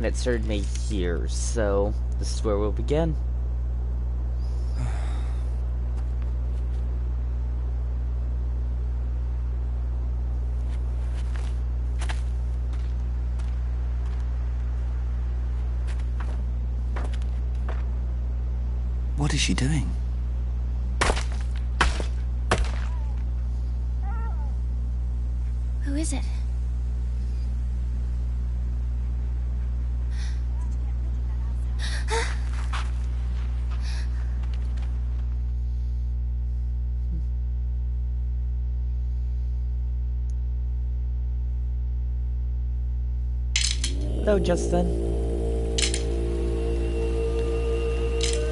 And it started me here, so this is where we'll begin. What is she doing? Who is it? Hello, Justin.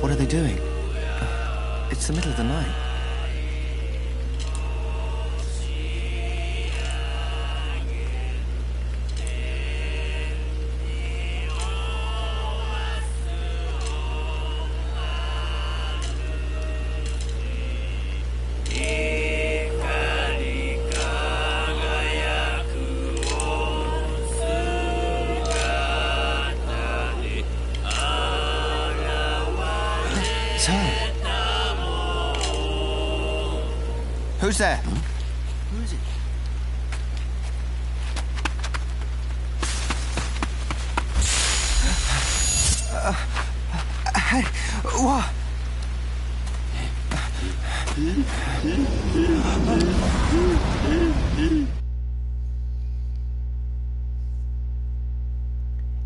What are they doing? It's the middle of the night. Who's there? Who is it? Hey, what?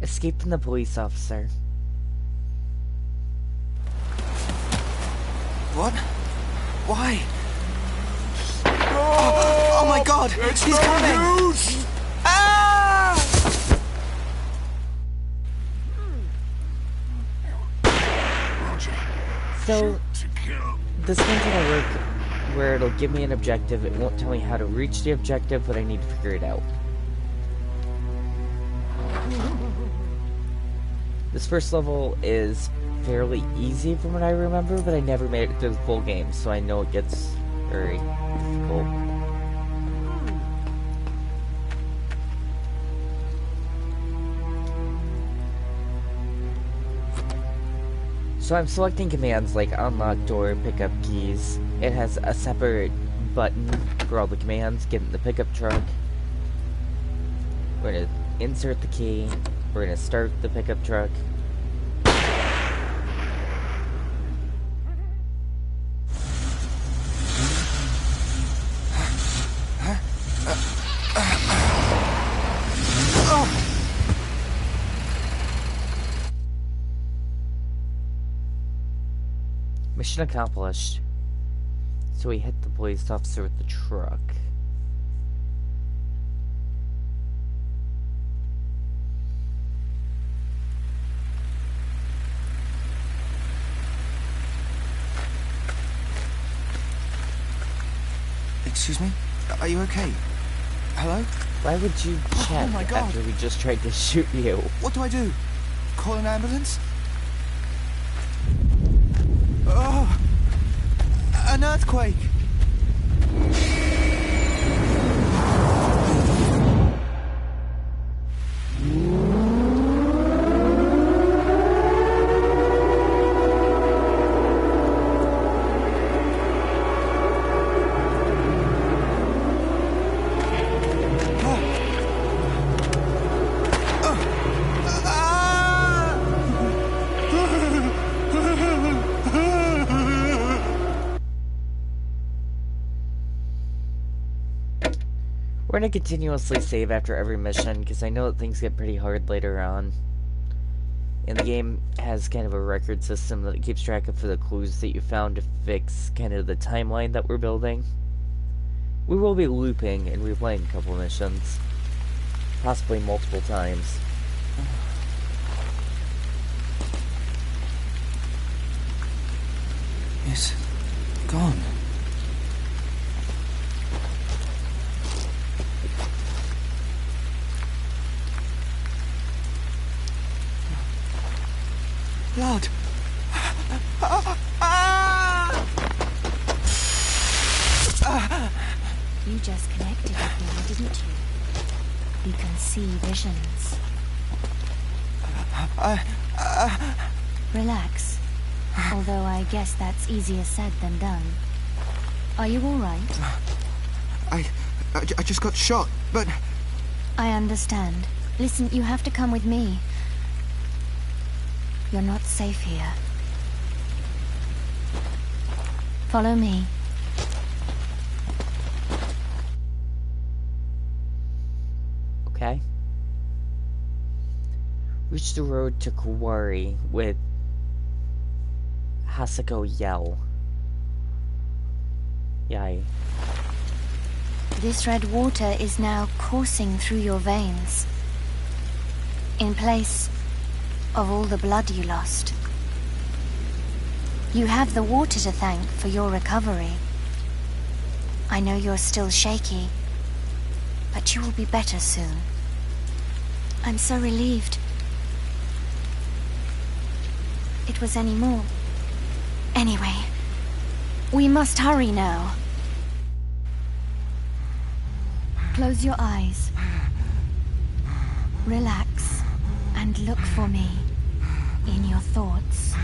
Escape from the police officer. What? Why? Oh my God! He's coming! Ah! So, this game's gonna work where it'll give me an objective. It won't tell me how to reach the objective, but I need to figure it out. This first level is fairly easy from what I remember, but I never made it through the full game, so I know it gets very difficult. So I'm selecting commands like unlock door, pickup keys. It has a separate button for all the commands. Get in the pickup truck. We're gonna insert the key. We're gonna start the pickup truck. Mission accomplished. So we hit the police officer with the truck. Excuse me? Are you okay? Hello? Why would you check my God. after we just tried to shoot you? What do I do? Call an ambulance? Oh! An earthquake! We're gonna continuously save after every mission, because I know that things get pretty hard later on. And the game has kind of a record system that it keeps track of for the clues that you found to fix kind of the timeline that we're building. We will be looping and replaying a couple missions. Possibly multiple times. It's gone. Blood! You just connected with me, didn't you? You can see visions. Relax. Although I guess that's easier said than done. Are you all right? I just got shot, but... I understand. Listen, you have to come with me. You're not safe here. Follow me. Okay. Reach the road to Kawari with Hasako yell. Yay. This red water is now coursing through your veins. In place of all the blood you lost. You have the water to thank for your recovery. I know you're still shaky, but you will be better soon. I'm so relieved. It was any more. Anyway, we must hurry now. Close your eyes. Relax and look for me in your thoughts.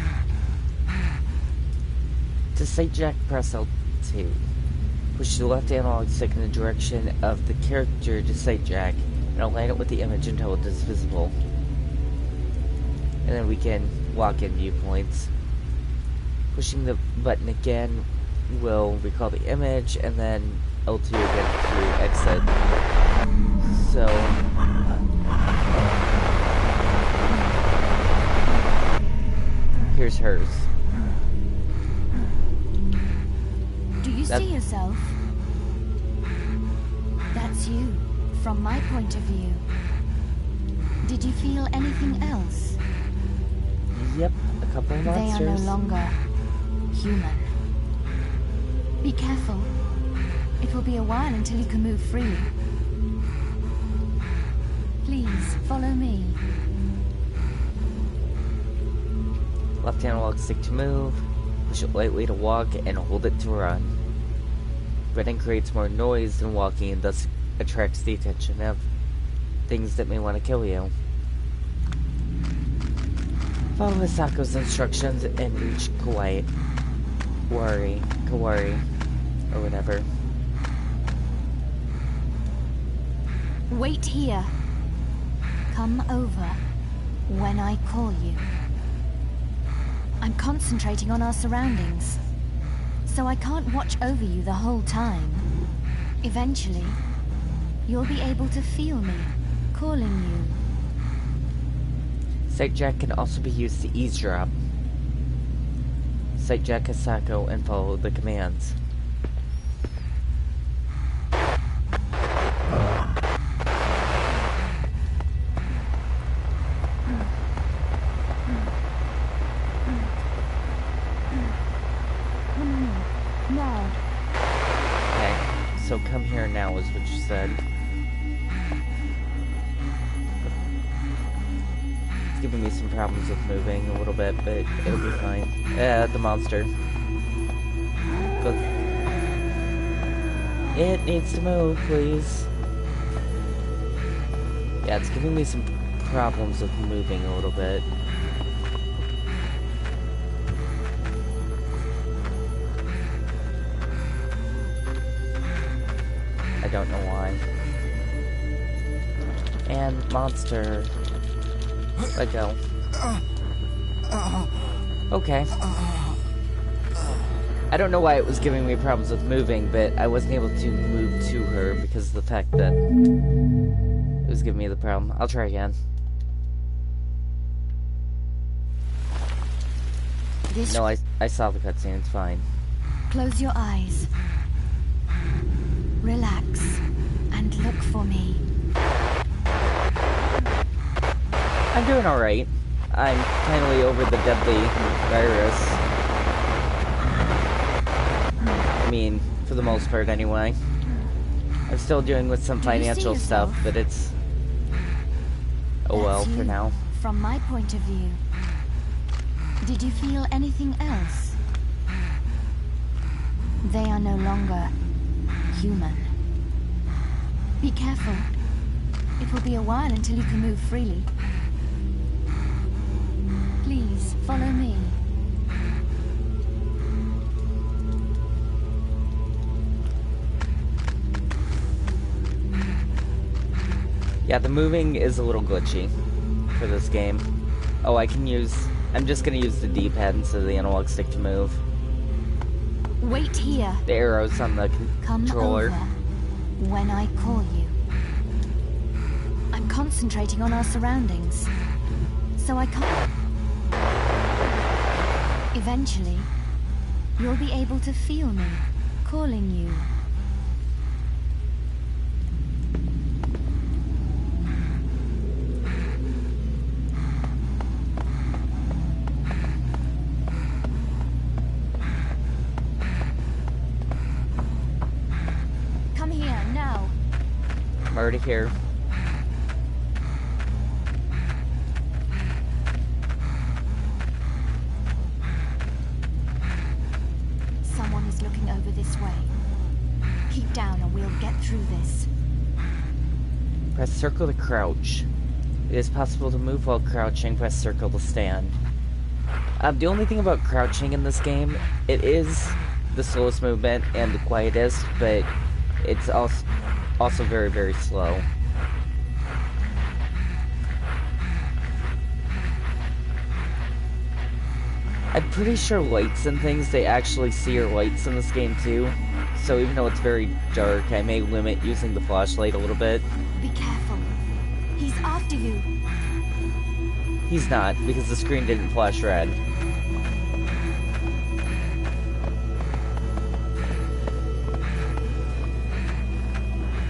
To hijack, press L2. Push the left analog stick in the direction of the character to hijack and align it with the image until it is visible. And then we can lock in viewpoints. Pushing the button again will recall the image, and then L2 again to exit. So... here's hers. Do you see yourself? That's you, from my point of view. Did you feel anything else? Yep, a couple of monsters. They are no longer human. Be careful. It will be a while until you can move freely. Please, follow me. Left analog stick to move, push it lightly to walk, and hold it to run. Running creates more noise than walking and thus attracts the attention of things that may want to kill you. Follow Misako's instructions and reach Kawari, or whatever. Wait here. Come over when I call you. I'm concentrating on our surroundings, so I can't watch over you the whole time. Eventually, you'll be able to feel me calling you. Hijack can also be used to eavesdrop. Hijack Hisako and follow the commands. So come here now is what you said. It's giving me some problems with moving a little bit, but it'll be fine. The monster. Go. It needs to move, please. Yeah, it's giving me some problems with moving a little bit. I don't know why. And monster. Let go. Okay. I don't know why it was giving me problems with moving, but I wasn't able to move to her because of the fact that it was giving me the problem. I'll try again. No, I saw the cutscene, it's fine. Close your eyes. Relax and look for me. I'm doing alright. I'm finally over the deadly virus. I mean, for the most part anyway. I'm still dealing with some financial stuff, but it's... oh well, for now. From my point of view. Did you feel anything else? They are no longer human. Be careful. It will be a while until you can move freely. follow me. Yeah, the moving is a little glitchy for this game. Oh, I'm just gonna use the D-pad instead of the analog stick to move. Wait here. The arrows on the controller. Come over when I call you. I'm concentrating on our surroundings, so I can't. Eventually, you'll be able to feel me calling you. Come here now. I'm already here. Someone is looking over this way. Keep down and we'll get through this. Press circle to crouch. It is possible to move while crouching. Press circle to stand. The only thing about crouching in this game, it is the slowest movement and the quietest, but it's also very, very slow. I'm pretty sure lights and things, they actually see your lights in this game too. So even though it's very dark, I may limit using the flashlight a little bit. Be careful. He's after you. He's not, because the screen didn't flash red.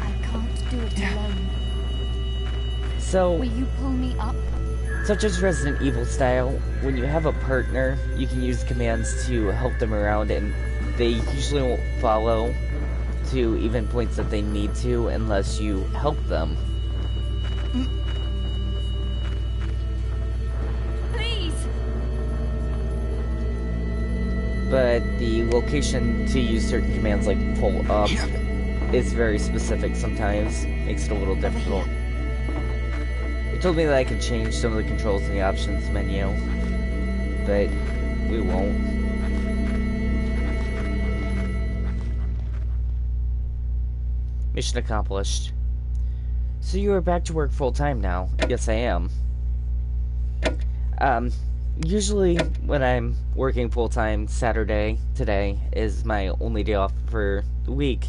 I can't do it alone. So, Will you pull me up? such as Resident Evil style, when you have a partner, you can use commands to help them around, and they usually won't follow to even points that they need to unless you help them. Please! But the location to use certain commands like pull up is very specific sometimes, makes it a little difficult. It told me that I could change some of the controls in the options menu, but we won't. Mission accomplished. So you are back to work full-time now. Yes, I am. Usually when I'm working full-time, Saturday, today, is my only day off for the week.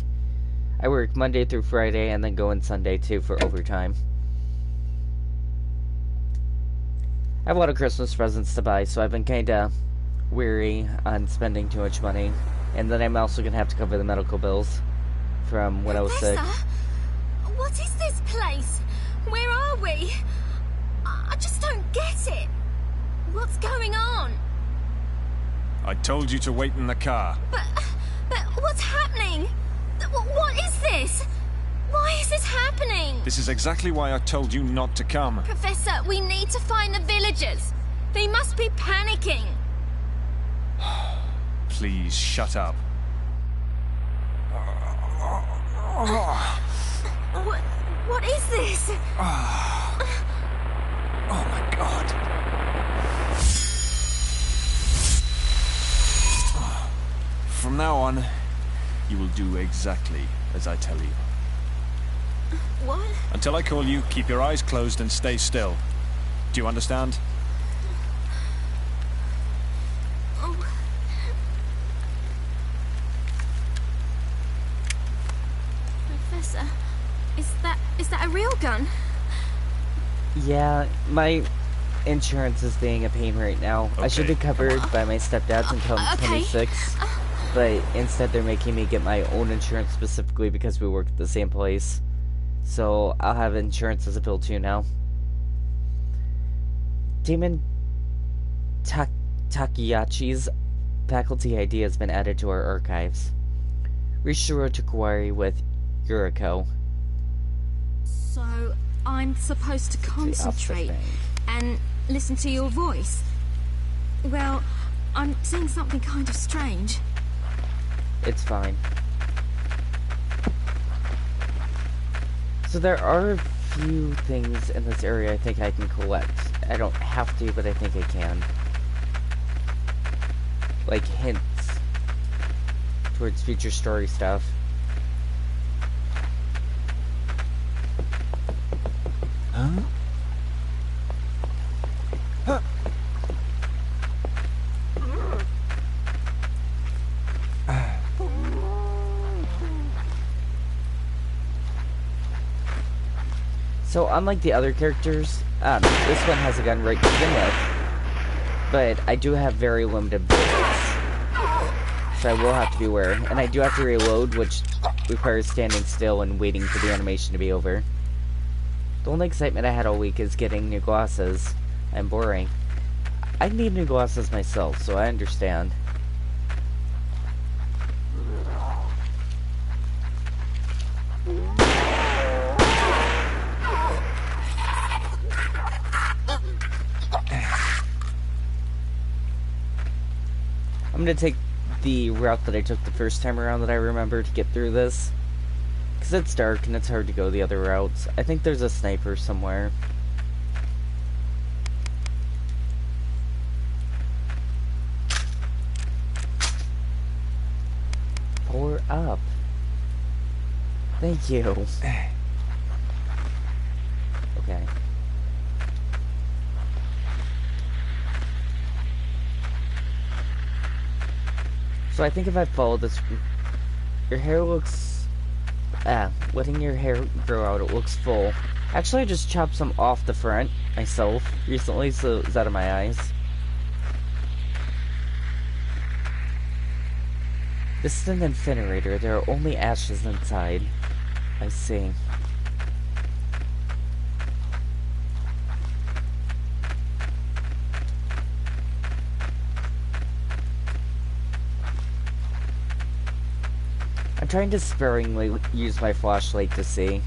I work Monday through Friday and then go in Sunday too for overtime. I have a lot of Christmas presents to buy, so I've been kinda weary on spending too much money. And then I'm also gonna have to cover the medical bills from when I was sick. What is this place? Where are we? I just don't get it. What's going on? I told you to wait in the car. But what's happening? What is this? Why is this happening? This is exactly why I told you not to come. Professor, we need to find the villagers. They must be panicking. Please, shut up. What is this? Oh my god. From now on, you will do exactly as I tell you. What? Until I call you, keep your eyes closed and stay still. Do you understand? Oh. Professor, is that a real gun? Yeah, my insurance is being a pain right now. I should be covered by my stepdad's until I'm 26, but instead they're making me get my own insurance specifically because we work at the same place. So I'll have insurance as a bill too now. Damon Takeyachi's faculty ID has been added to our archives. Reach the road to Kawari with Yuriko. So I'm supposed to concentrate and listen to your voice. Well, I'm seeing something kind of strange. It's fine. So there are a few things in this area I think I can collect. I don't have to, but I think I can. like, hints towards future story stuff. Huh? So, unlike the other characters, this one has a gun right to begin with, but I do have very limited bullets, so I will have to be aware. And I do have to reload, which requires standing still and waiting for the animation to be over. The only excitement I had all week is getting new glasses. I'm boring. I need new glasses myself, so I understand. I'm gonna take the route that I took the first time around that I remember to get through this. Because it's dark and it's hard to go the other routes. I think there's a sniper somewhere. Power up. Thank you. Okay. So I think if I follow this, your hair looks, letting your hair grow out, it looks full. Actually, I just chopped some off the front myself recently, so it's out of my eyes. This is an incinerator. There are only ashes inside. I see. I'm trying to sparingly use my flashlight to see.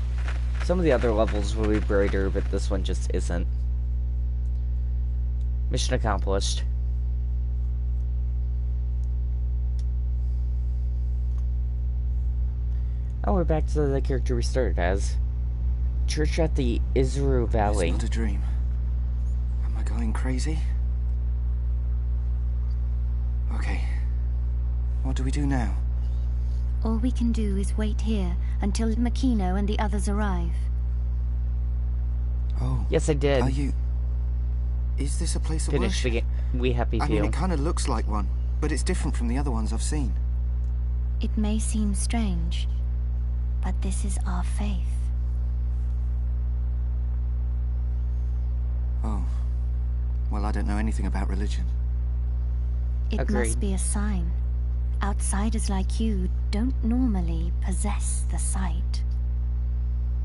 Some of the other levels will be brighter, but this one just isn't. Mission accomplished. Oh, we're back to the character we started as. Church at the Isru Valley. It's not a dream. Am I going crazy? Okay. What do we do now? All we can do is wait here until Makino and the others arrive. Oh. Yes, I did. Are you... Is this a place of Finish worship? the We Happy I mean, Few. it kind of looks like one, but it's different from the other ones I've seen. It may seem strange, but this is our faith. Oh. Well, I don't know anything about religion. It Agreed. must be a sign. Outsiders like you don't normally possess the sight.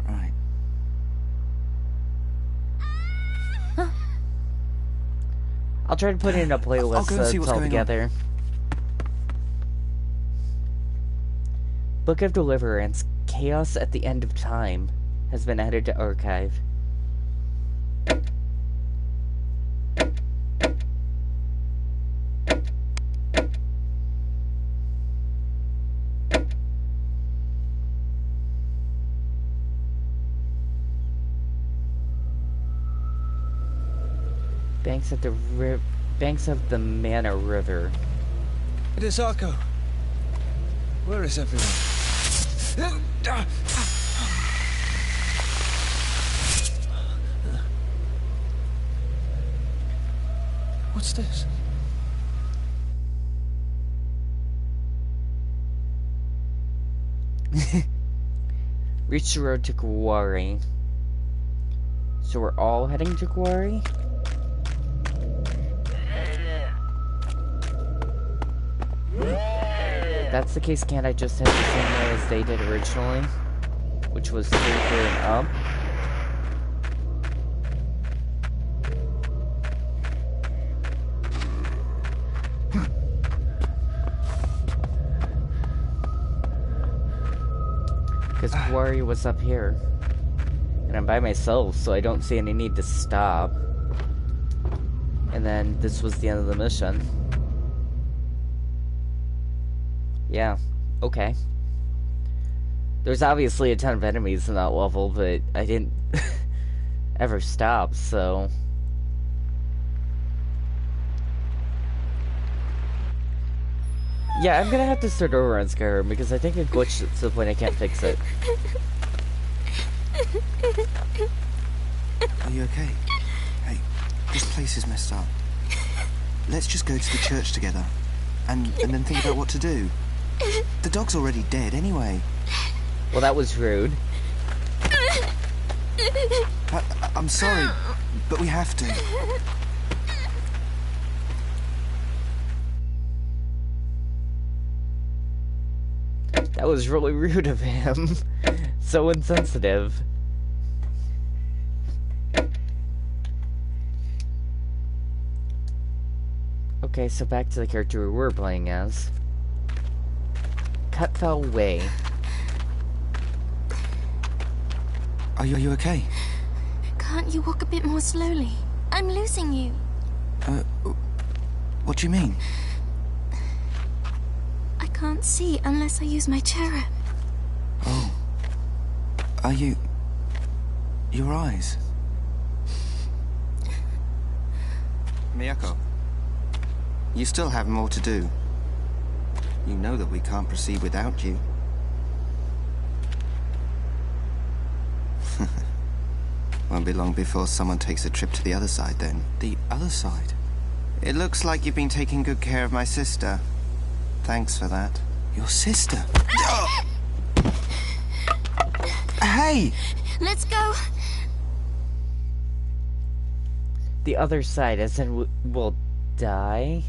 Right. I'll try to put it in a playlist I'll go so and see it's what's all going together. Book of Deliverance, Chaos at the End of Time, has been added to archive. Banks of the Mana River. It is Arco. Where is everyone? What's this? Reach the road to Kuwari. So we're all heading to Kuwari? If that's the case, can't I just head the same way as they did originally? Which was through here and up? Because Kuwari was up here. And I'm by myself, so I don't see any need to stop. And then this was the end of the mission. Yeah, okay. There's obviously a ton of enemies in that level, but I didn't ever stop, so... Yeah, I'm gonna have to start over on Skyrim because I think it glitched to the point I can't fix it. Are you okay? Hey, this place is messed up. Let's just go to the church together, and then think about what to do. The dog's already dead anyway. Well, that was rude. I'm sorry, but we have to. That was really rude of him. So insensitive. Okay, so back to the character we were playing as. Cut fell way. Are you okay? Can't you walk a bit more slowly? I'm losing you. What do you mean? I can't see unless I use my cherub. Oh. Are you... Your eyes? Miyako, you still have more to do. You know that we can't proceed without you. Won't be long before someone takes a trip to the other side, then. The other side? It looks like you've been taking good care of my sister. Thanks for that. Your sister? Hey! Let's go. The other side, as in will die?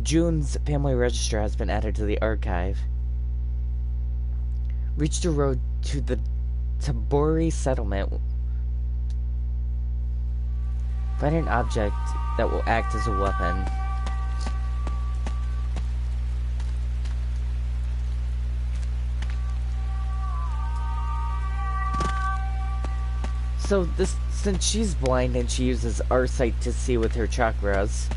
June's family register has been added to the archive. Reach the road to the Tabori settlement. Find an object that will act as a weapon. So since she's blind and she uses our sight to see with her chakras,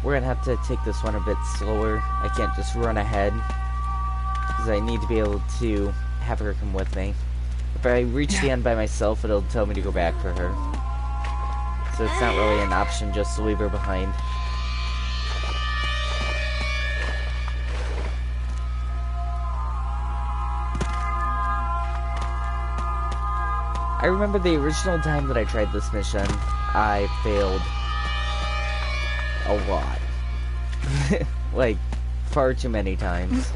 we're gonna have to take this one a bit slower. I can't just run ahead, because I need to be able to have her come with me. If I reach the end by myself, it'll tell me to go back for her. So it's not really an option just to leave her behind. I remember the original time that I tried this mission, I failed a lot. Like, far too many times.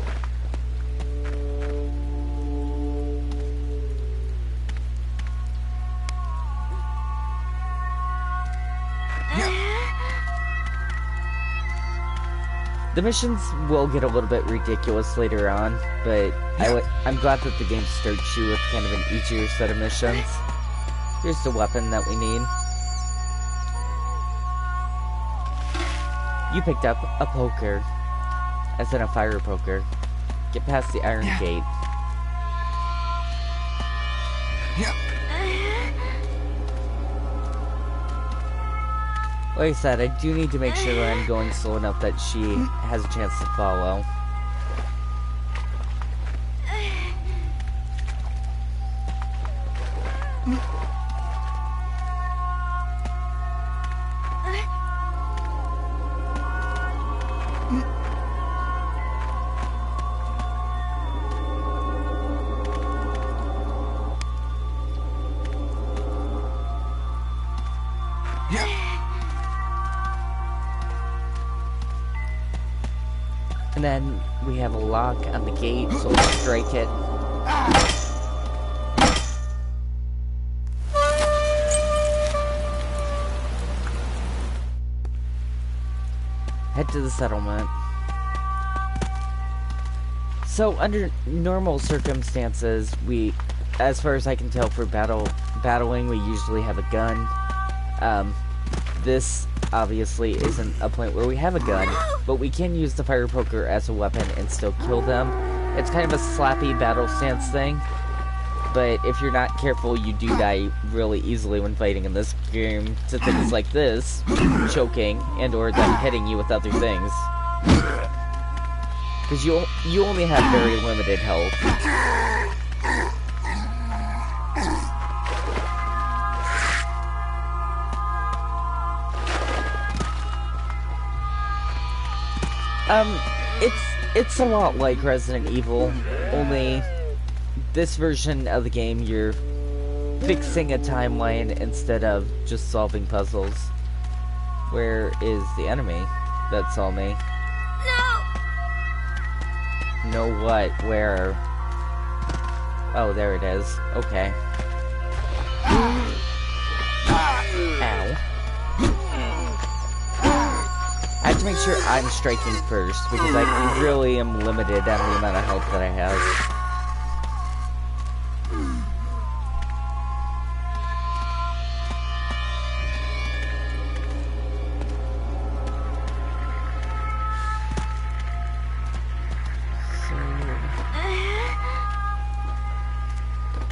The missions will get a little bit ridiculous later on, but I'm glad that the game starts you with kind of an easier set of missions. Here's the weapon that we need. You picked up a poker, as in a fire poker. Get past the iron gate. Like I said, I do need to make sure that I'm going slow enough that she has a chance to follow. And then we have a lock on the gate, so we'll strike it. Head to the settlement. So under normal circumstances, as far as I can tell, for battling, we usually have a gun. This obviously isn't a point where we have a gun, but we can use the fire poker as a weapon and still kill them. It's kind of a slappy battle stance thing, but if you're not careful, you do die really easily when fighting in this game to things like this, choking, and or them hitting you with other things. Because you only have very limited health. Um, it's a lot like Resident Evil, only this version of the game you're fixing a timeline instead of just solving puzzles. Where is the enemy that saw me? No! No what? Where? Oh, there it is. Okay. Ow. I have to make sure I'm striking first, because I really am limited on the amount of health that I have.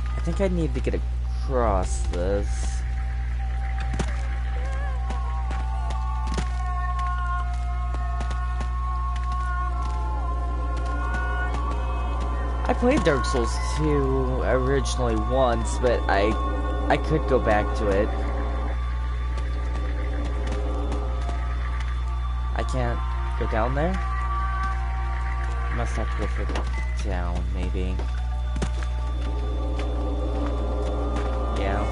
I think I need to get across this. I played Dark Souls 2 originally once, but I could go back to it. I can't go down there? I must have to go further down, maybe. Yeah.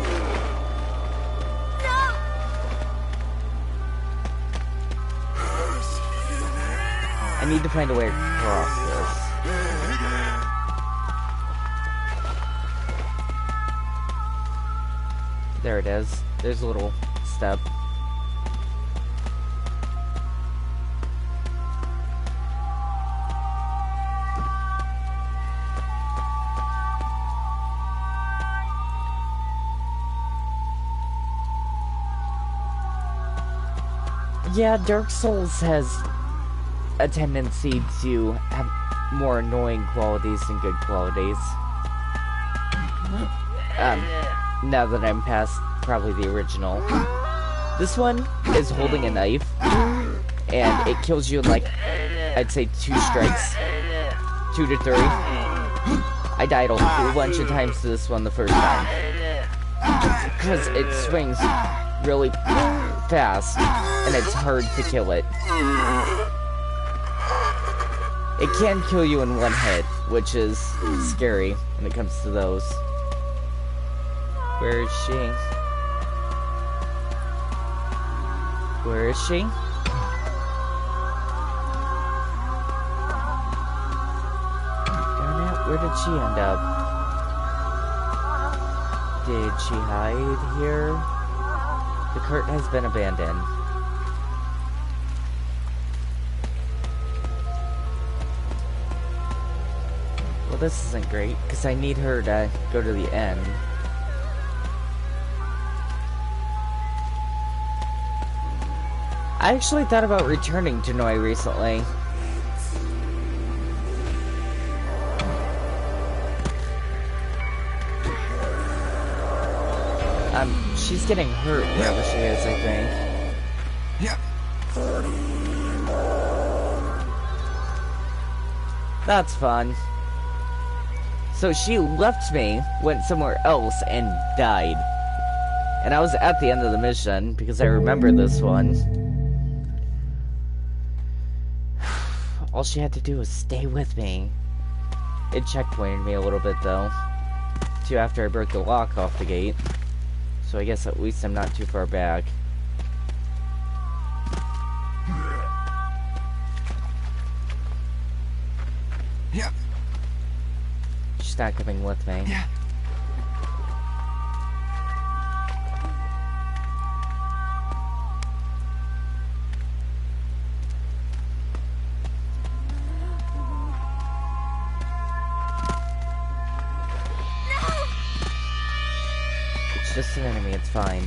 I need to find a way across this. There it is. There's a little step. Yeah, Dark Souls has a tendency to have more annoying qualities than good qualities. Now that I'm past probably the original. This one is holding a knife, and it kills you in like, I'd say 2 strikes. 2 to 3. I died a whole bunch of times to this one the first time. Because it swings really fast, and it's hard to kill it. It can kill you in 1 hit, which is scary when it comes to those. Where is she? Where is she? Darn it, where did she end up? Did she hide here? The cart has been abandoned. Well, this isn't great, because I need her to go to the end. I actually thought about returning to Noi recently. She's getting hurt wherever she is, I think. Yeah. That's fun. So she left me, went somewhere else, and died. And I was at the end of the mission, because I remember this one. All she had to do was stay with me. It checkpointed me a little bit, though. Too, after I broke the lock off the gate. So I guess at least I'm not too far back. Yeah. She's not coming with me. Yeah. It's just an enemy, it's fine.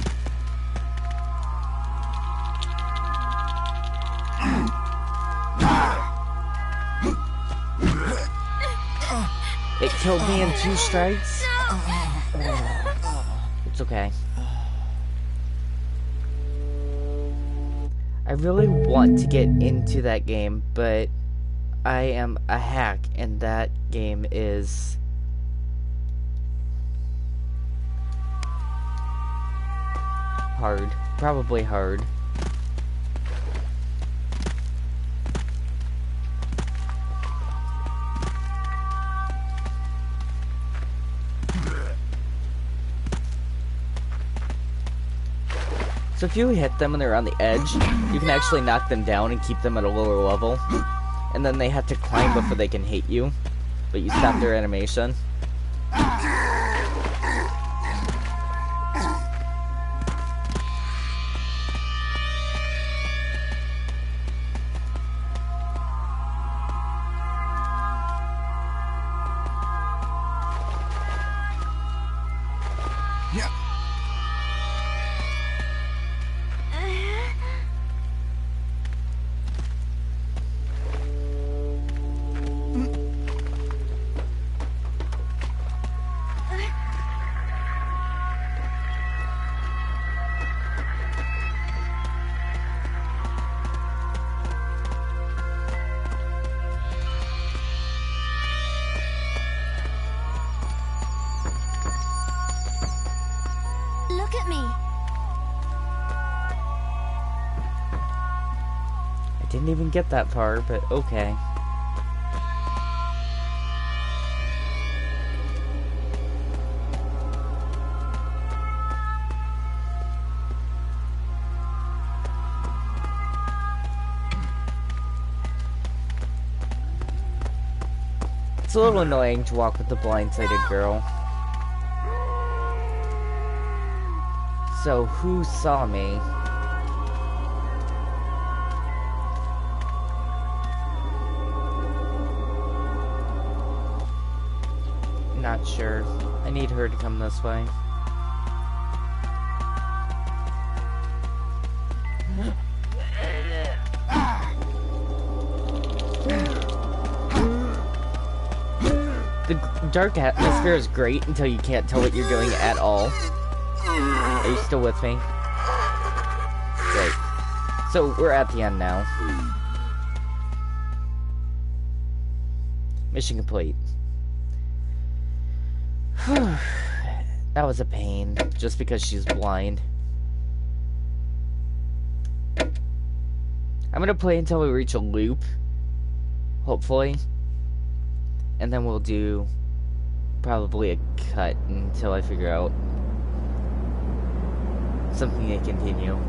It killed me in 2 strikes? It's okay. I really want to get into that game, but I am a hack, and that game is hard. Probably hard. So if you hit them when they're on the edge, you can actually knock them down and keep them at a lower level. And then they have to climb before they can hit you. But you stop their animation. Look at me. I didn't even get that far, but okay. It's a little annoying to walk with the blindsided girl. So, who saw me? Not sure. I need her to come this way. The dark atmosphere is great until you can't tell what you're doing at all. Are you still with me? Great. So, we're at the end now. Mission complete. That was a pain, just because she's blind. I'm gonna play until we reach a loop. Hopefully. And then we'll do probably a cut until I figure out something to continue.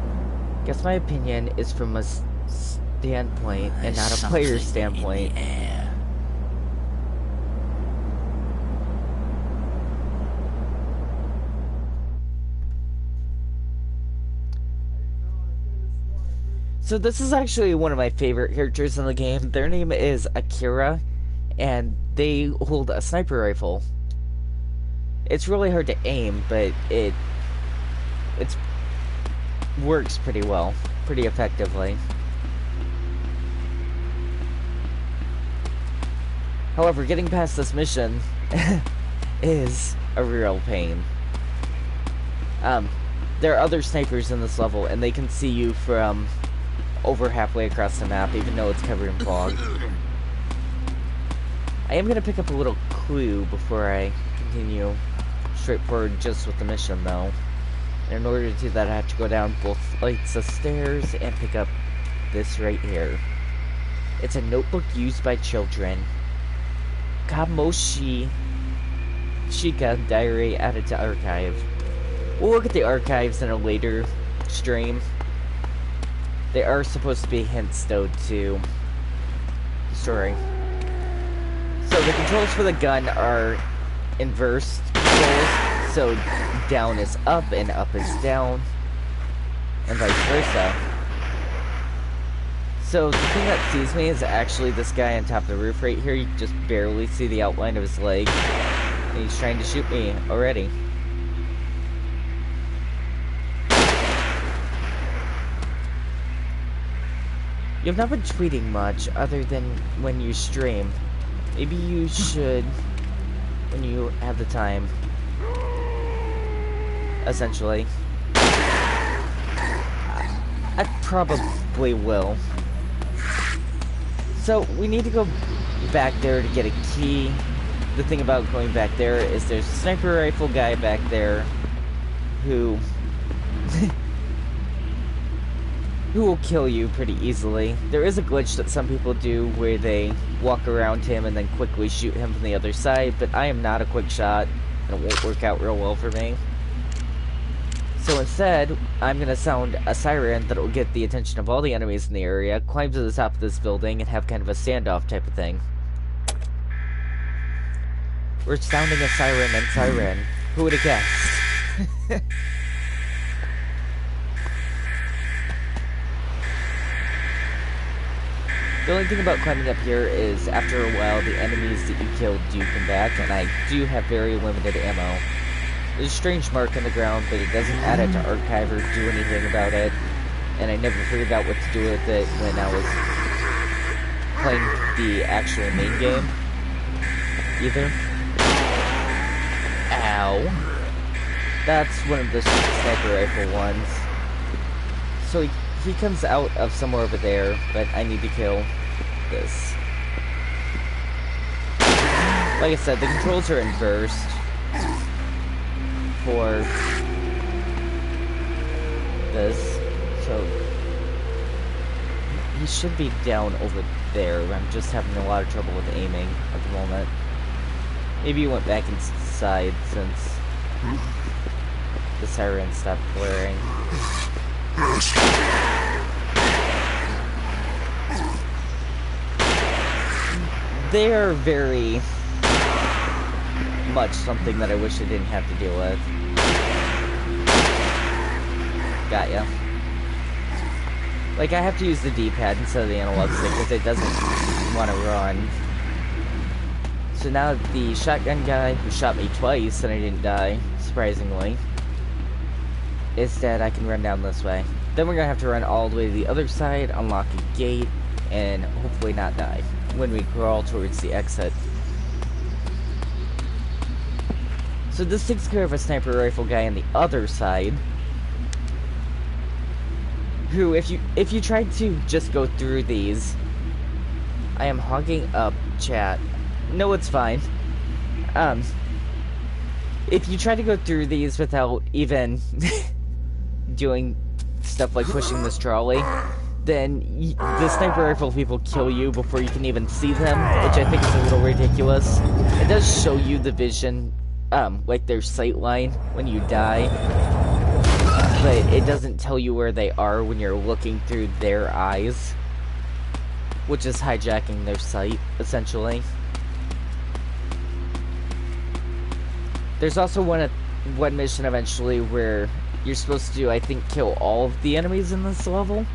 Guess my opinion is from a standpoint and not a player standpoint. So this is actually one of my favorite characters in the game. Their name is Akira, and they hold a sniper rifle. It's really hard to aim, but it works pretty well, pretty effectively. However, getting past this mission is a real pain. There are other snipers in this level, and they can see you from over halfway across the map, even though it's covered in fog. I am going to pick up a little clue before I continue straight forward just with the mission, though. And in order to do that, I have to go down both flights of stairs and pick up this right here. It's a notebook used by children. Kamoshi Shika Diary added to archive. We'll look at the archives in a later stream. They are supposed to be hints, though, to the story. So the controls for the gun are inverse controls. So down is up and up is down, and vice versa. So the thing that sees me is actually this guy on top of the roof right here. You just barely see the outline of his leg, and he's trying to shoot me already. You've not been tweeting much other than when you stream. Maybe you should when you have the time. Essentially. I probably will. So, we need to go back there to get a key. The thing about going back there is there's a sniper rifle guy back there who who will kill you pretty easily. There is a glitch that some people do where they walk around him and then quickly shoot him from the other side, but I am not a quick shot, and it won't work out real well for me. So instead, I'm gonna sound a siren that will get the attention of all the enemies in the area, climb to the top of this building, and have kind of a standoff type of thing. We're sounding a siren and Siren. Who would have guessed? The only thing about climbing up here is, after a while, the enemies that you killed do come back, and I do have very limited ammo. There's a strange mark in the ground, but it doesn't add it to archive or do anything about it, and I never figured out what to do with it when I was playing the actual main game, either. Ow. That's one of the sniper rifle ones. So he comes out of somewhere over there, but I need to kill this. Like I said, the controls are inversed for this, so he should be down over there. I'm just having a lot of trouble with aiming at the moment. Maybe he went back inside since the siren stopped blaring. They are very much something that I wish I didn't have to deal with. Got ya. Like, I have to use the D-pad instead of the analog stick because it doesn't want to run. So now the shotgun guy who shot me twice and I didn't die, surprisingly, is dead. I can run down this way. Then we're gonna have to run all the way to the other side, unlock a gate, and hopefully not die when we crawl towards the exit. So this takes care of a sniper rifle guy on the other side, who, if you tried to just go through these, I am hogging up chat. No, it's fine. If you try to go through these without even doing stuff like pushing this trolley, then the sniper rifle people kill you before you can even see them, which I think is a little ridiculous. It does show you the vision, like their sight line when you die, but it doesn't tell you where they are when you're looking through their eyes, which is hijacking their sight, essentially. There's also one mission eventually where you're supposed to, I think, kill all of the enemies in this level.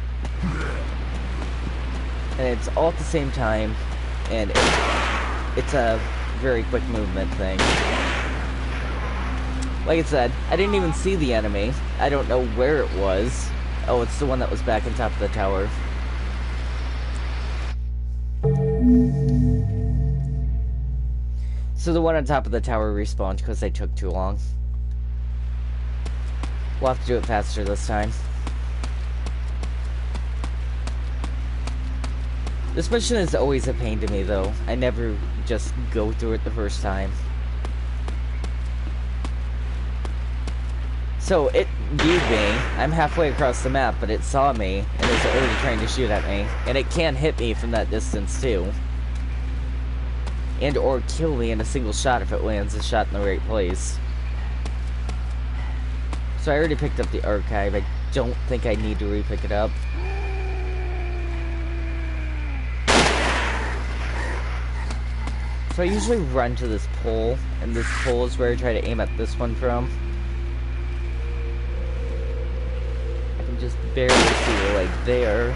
And it's all at the same time, and it's a very quick movement thing. Like I said, I didn't even see the enemy. I don't know where it was. Oh, it's the one that was back on top of the tower. So the one on top of the tower respawned because they took too long. We'll have to do it faster this time. This mission is always a pain to me, though. I never just go through it the first time. So it viewed me. I'm halfway across the map, but it saw me and is already trying to shoot at me. And it can hit me from that distance, too. And or kill me in a single shot if it lands a shot in the right place. So I already picked up the archive. I don't think I need to re-pick it up. So I usually run to this pole, and this pole is where I try to aim at this one from. I can just barely see her, like, there.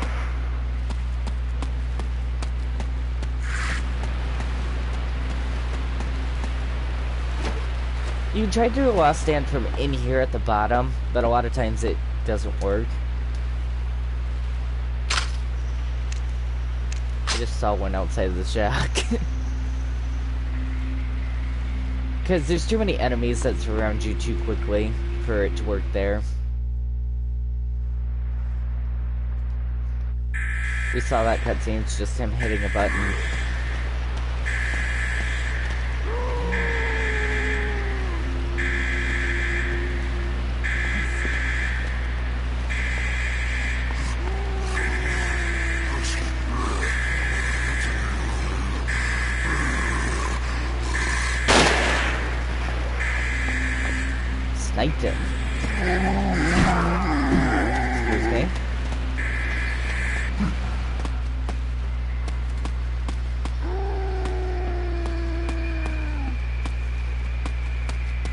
You can try to do a last stand from in here at the bottom, but a lot of times it doesn't work. I just saw one outside of the shack. Because there's too many enemies that surround you too quickly for it to work there. We saw that cutscene, it's just him hitting a button. Sniped him.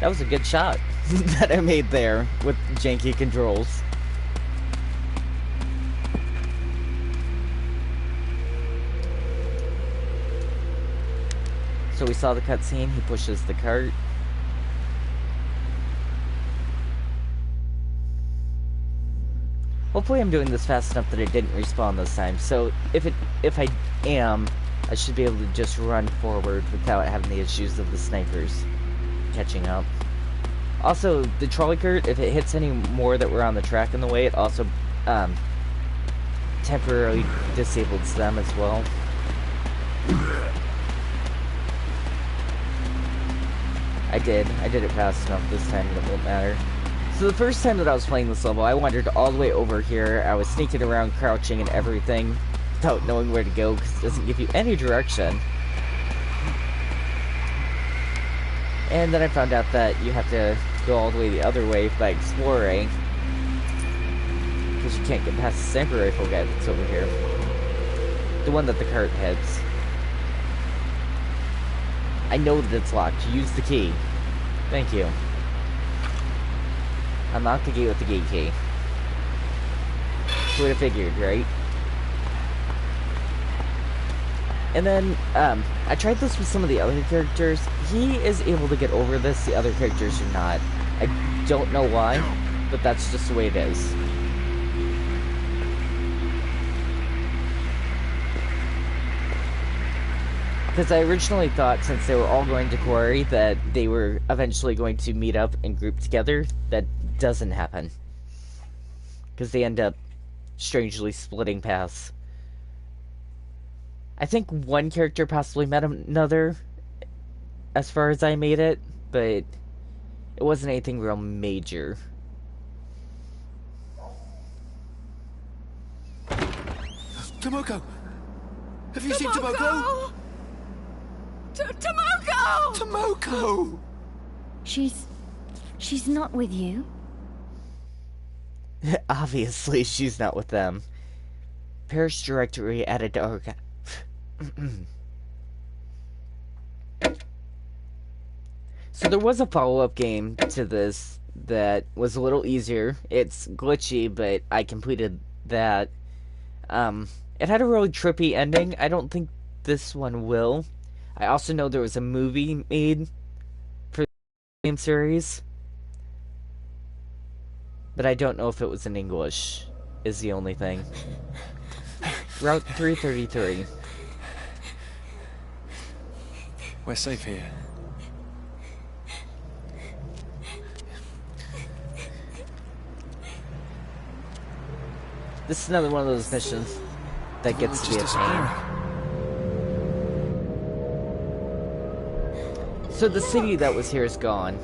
That was a good shot that I made there with janky controls. So we saw the cutscene, he pushes the cart. Hopefully I'm doing this fast enough that it didn't respawn this time. So if I am, I should be able to just run forward without having the issues of the snipers catching up. Also, the trolley cart, if it hits any more that were on the track in the way, it also temporarily disables them as well. I did it fast enough this time that it won't matter. So the first time that I was playing this level, I wandered all the way over here. I was sneaking around, crouching and everything, without knowing where to go, because it doesn't give you any direction. And then I found out that you have to go all the way the other way by exploring, because you can't get past the sniper rifle guy that's over here. The one that the cart hits. I know that it's locked. Use the key. Thank you. Unlock the gate with the gate key. Would have figured, right? And then, I tried this with some of the other characters. He is able to get over this, the other characters are not. I don't know why, but that's just the way it is. Because I originally thought, since they were all going to quarry, that they were eventually going to meet up and group together. That doesn't happen. Because they end up strangely splitting paths. I think one character possibly met another, as far as I made it, but it wasn't anything real major. Tomoko! Have you seen Tomoko? Tomoko! Tomoko! She's not with you? Obviously, she's not with them. Parish directory added to archive. So there was a follow-up game to this that was a little easier. It's glitchy, but I completed that. It had a really trippy ending. I don't think this one will. I also know there was a movie made for the game series, but I don't know if it was in English, is the only thing. Route 333. We're safe here. This is another one of those missions that gets to be a pain. So the city that was here is gone.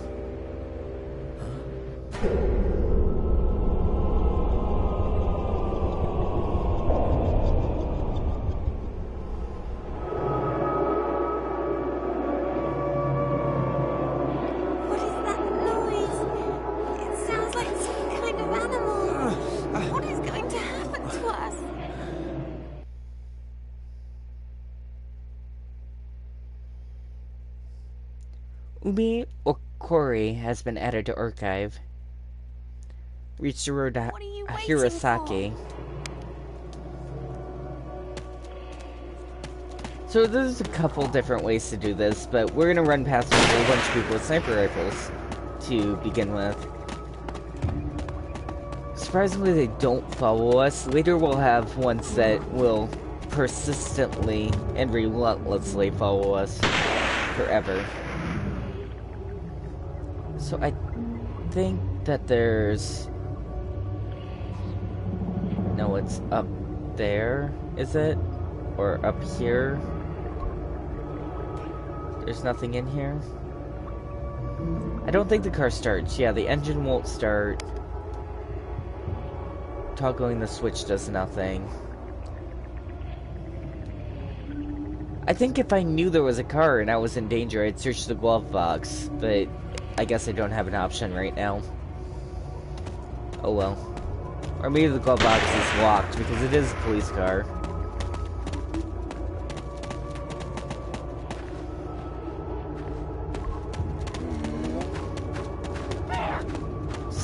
What is that noise? It sounds like some kind of animal. What is going to happen to us? Umi Okori has been added to archive. Reached the road to What are you waiting Hirosaki. So there's a couple different ways to do this, but we're gonna run past a whole bunch of people with sniper rifles to begin with. Surprisingly, they don't follow us. Later we'll have ones that will persistently and relentlessly follow us forever. So I think that there's... No, it's up there, is it? Or up here? There's nothing in here? I don't think the car starts. Yeah, the engine won't start. Toggling the switch does nothing. I think if I knew there was a car and I was in danger, I'd search the glove box, but I guess I don't have an option right now. Oh well. Or maybe the glove box is locked because it is a police car.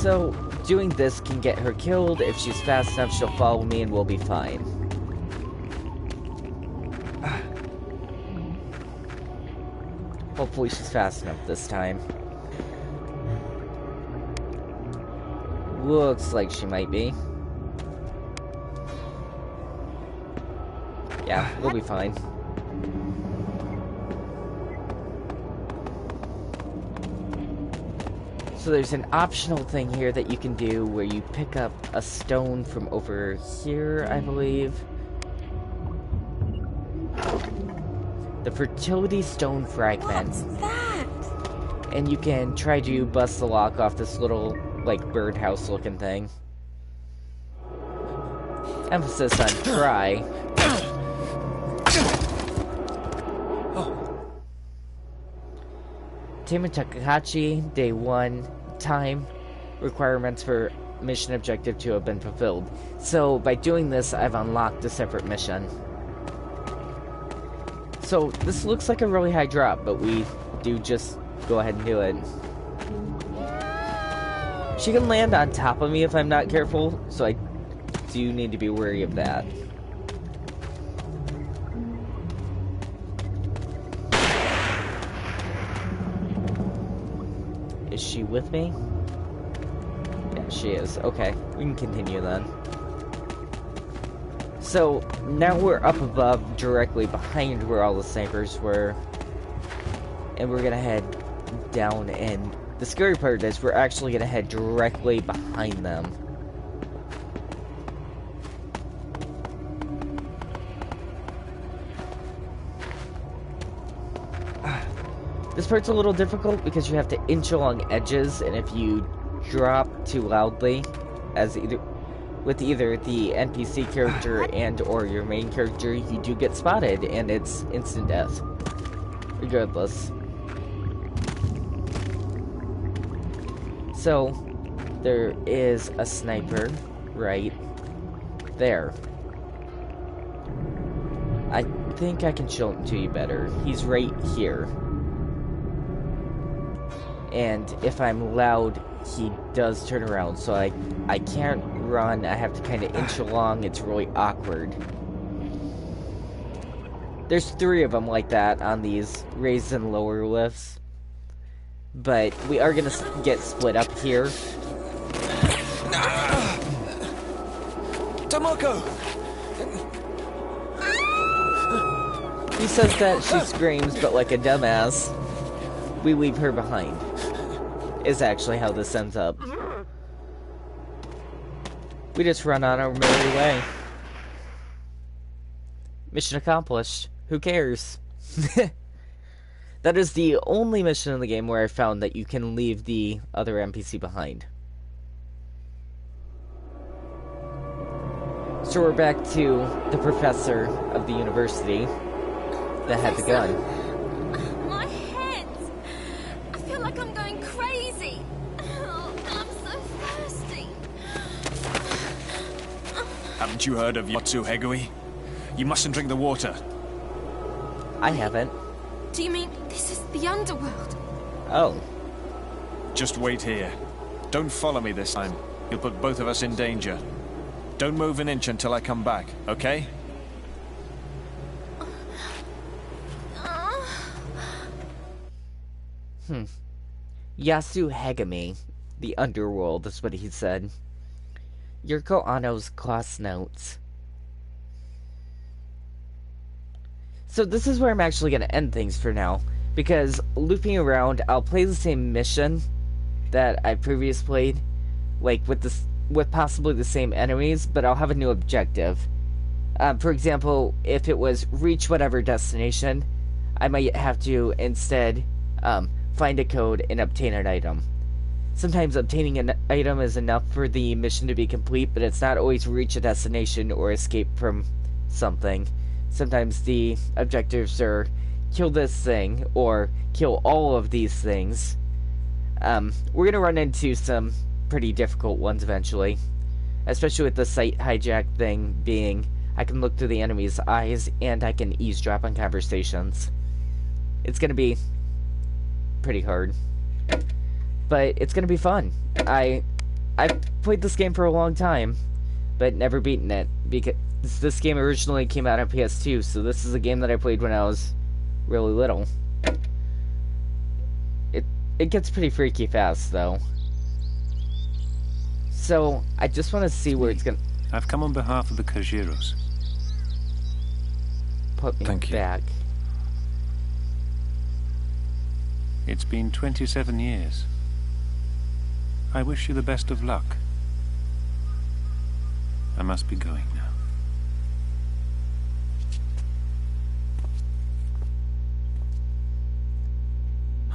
So, doing this can get her killed. If she's fast enough, she'll follow me and we'll be fine. Hopefully she's fast enough this time. Looks like she might be. Yeah, we'll be fine. So there's an optional thing here that you can do where you pick up a stone from over here, I believe. The fertility stone fragment. What's that? And you can try to bust the lock off this little, like, birdhouse looking thing. Emphasis on try. Tame Takahashi, Day 1, time, requirements for mission objective to have been fulfilled. So, by doing this, I've unlocked a separate mission. So, this looks like a really high drop, but we do just go ahead and do it. She can land on top of me if I'm not careful, so I do need to be wary of that. Is she with me? Yeah, she is. Okay, we can continue then. So, now we're up above, directly behind where all the snipers were. And we're gonna head down, and the scary part is we're actually gonna head directly behind them. This part's a little difficult because you have to inch along edges, and if you drop too loudly, as with either the NPC character and or your main character, you do get spotted, and it's instant death. Regardless. So, there is a sniper right there. I think I can show him to you better. He's right here. And if I'm loud, he does turn around, so I can't run. I have to kind of inch along. It's really awkward. There's 3 of them like that on these raised and lower lifts. But we are going to get split up here. Tomoko! He says that she screams, but like a dumbass, we leave her behind. Is actually how this ends up. We just run on our merry way. Mission accomplished. Who cares? That is the only mission in the game where I found that you can leave the other NPC behind. So we're back to the professor of the university that had the gun. My head! I feel like I'm going crazy. Oh, I'm so thirsty. Haven't you heard of Yotsu Hegui? You mustn't drink the water. I haven't. Do you mean this is the underworld? Oh. Just wait here. Don't follow me this time. You'll put both of us in danger. Don't move an inch until I come back, okay? Yasu Hagami, the underworld, is what he said. Yuriko Anno's class notes. So this is where I'm actually going to end things for now, because looping around, I'll play the same mission that I previously played, like with possibly the same enemies, but I'll have a new objective. For example, if it was reach whatever destination, I might have to instead find a code and obtain an item. Sometimes obtaining an item is enough for the mission to be complete, but it's not always reach a destination or escape from something. Sometimes the objectives are kill this thing or kill all of these things. We're gonna run into some pretty difficult ones eventually, especially with the sight hijack thing being I can look through the enemy's eyes and I can eavesdrop on conversations. It's gonna be pretty hard, but it's gonna be fun. I I've played this game for a long time, but never beaten it, because this game originally came out on PS2, so this is a game that I played when I was really little. It gets pretty freaky fast, though. So, I just want to see where it's gonna... I've come on behalf of the Kajiros. Put me Thank you. back. It's been 27 years. I wish you the best of luck. I must be going now.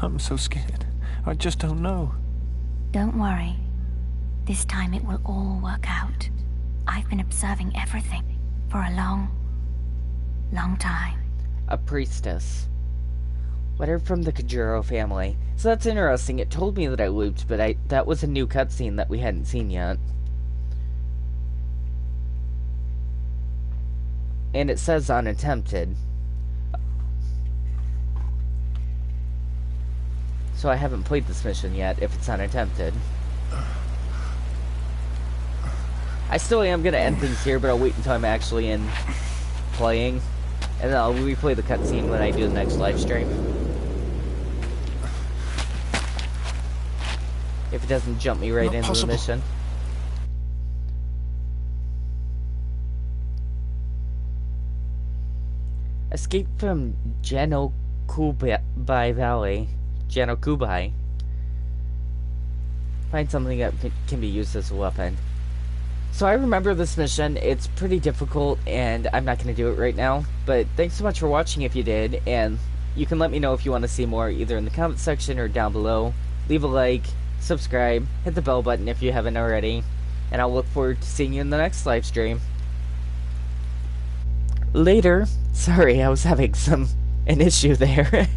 I'm so scared. I just don't know. Don't worry. This time it will all work out. I've been observing everything for a long, long time. A priestess. Letter from the Kajiro family. So that's interesting. It told me that I looped, but that was a new cutscene that we hadn't seen yet. And it says unattempted. So I haven't played this mission yet, if it's unattempted. I still am going to end things here, but I'll wait until I'm actually in playing. And then I'll replay the cutscene when I do the next live stream. If it doesn't jump me right into the mission. Escape from Genokubai Valley. Genokubai. Find something that can be used as a weapon. So I remember this mission. It's pretty difficult, and I'm not going to do it right now. But thanks so much for watching if you did, and you can let me know if you want to see more either in the comment section or down below. Leave a like, subscribe, hit the bell button if you haven't already, and I'll look forward to seeing you in the next live stream. Later. Sorry, I was having an issue there.